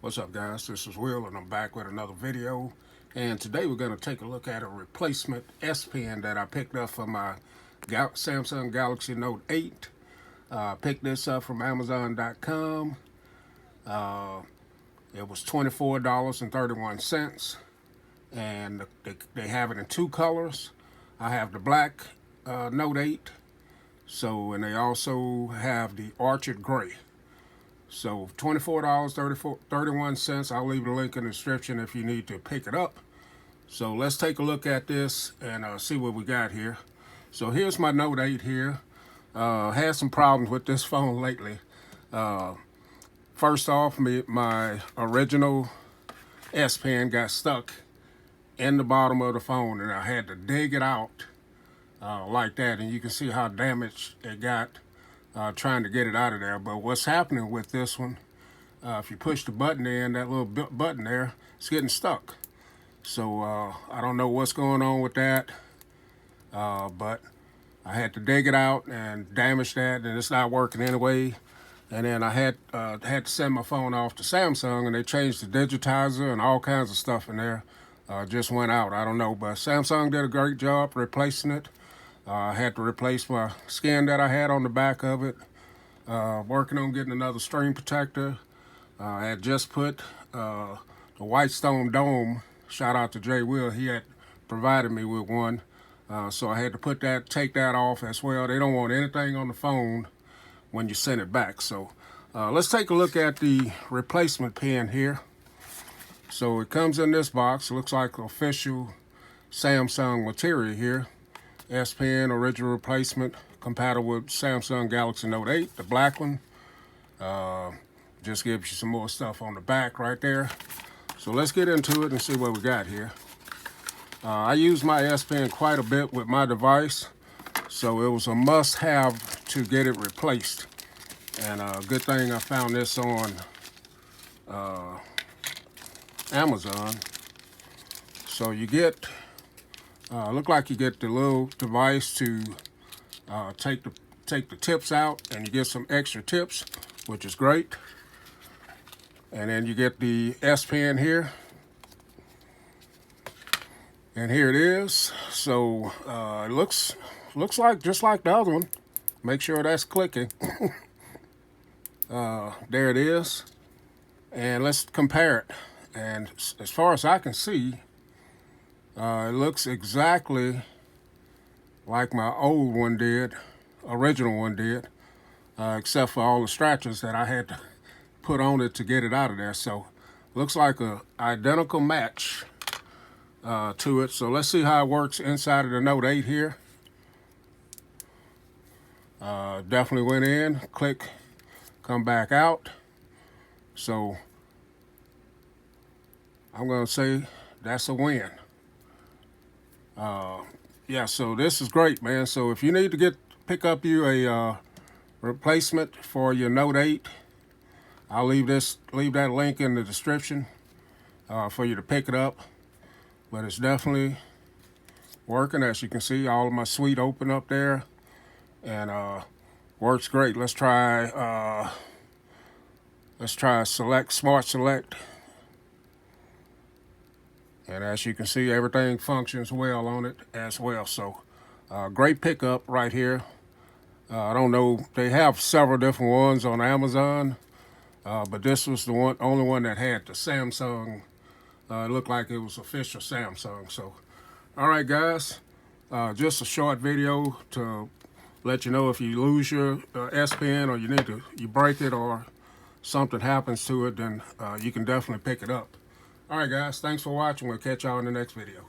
What's up, guys? This is Will, and I'm back with another video. And today we're going to take a look at a replacement S Pen that I picked up for my Samsung Galaxy Note 8. Picked this up from Amazon.com. It was $24.31, and they have it in two colors. I have the black Note 8, and they also have the Orchid Gray. So $24.31. I'll leave the link in the description if you need to pick it up. So let's take a look at this and see what we got here. So here's my Note 8 here. Had some problems with this phone lately. First off, my original S Pen got stuck in the bottom of the phone, and I had to dig it out like that. And you can see how damaged it got. Trying to get it out of there. But what's happening with this one, if you push the button in, that little button there, it's getting stuck. So I don't know what's going on with that, but I had to dig it out and damage that, and it's not working anyway. And then I had to send my phone off to Samsung, and they changed the digitizer and all kinds of stuff in there. Just went out. I don't know, but Samsung did a great job replacing it. I had to replace my skin that I had on the back of it. Working on getting another screen protector. I had just put the Whitestone Dome. Shout out to Jay Will. He had provided me with one. So I had to take that off as well. They don't want anything on the phone when you send it back. So let's take a look at the replacement pen here. So it comes in this box. It looks like official Samsung material here. S Pen original replacement, compatible with Samsung Galaxy Note 8, the black one. Just gives you some more stuff on the back right there. So let's get into it and see what we got here. I use my S Pen quite a bit with my device, so it was a must-have to get it replaced. And good thing I found this on Amazon. So you get look like you get the little device to take the tips out, and you get some extra tips, which is great. And then you get the S Pen here, and here it is. So it looks like just like the other one. Make sure that's clicking. There it is, and let's compare it. And as far as I can see, it looks exactly like my old one did, original one did, except for all the scratches that I had to put on it to get it out of there. So looks like a identical match to it. So let's see how it works inside of the Note 8 here. Definitely went in, click, come back out. So I'm gonna say that's a win. Yeah, so this is great, man. So if you need to pick up you a replacement for your Note 8, I'll leave that link in the description for you to pick it up. But it's definitely working. As you can see, all of my suite open up there, and works great. Let's try Smart Select. And as you can see, everything functions well on it as well. So great pickup right here. I don't know, they have several different ones on Amazon, but this was the only one that had the Samsung. It looked like it was official Samsung. So, all right, guys, just a short video to let you know if you lose your S Pen, or you break it, or something happens to it, then you can definitely pick it up. All right, guys, thanks for watching. We'll catch y'all in the next video.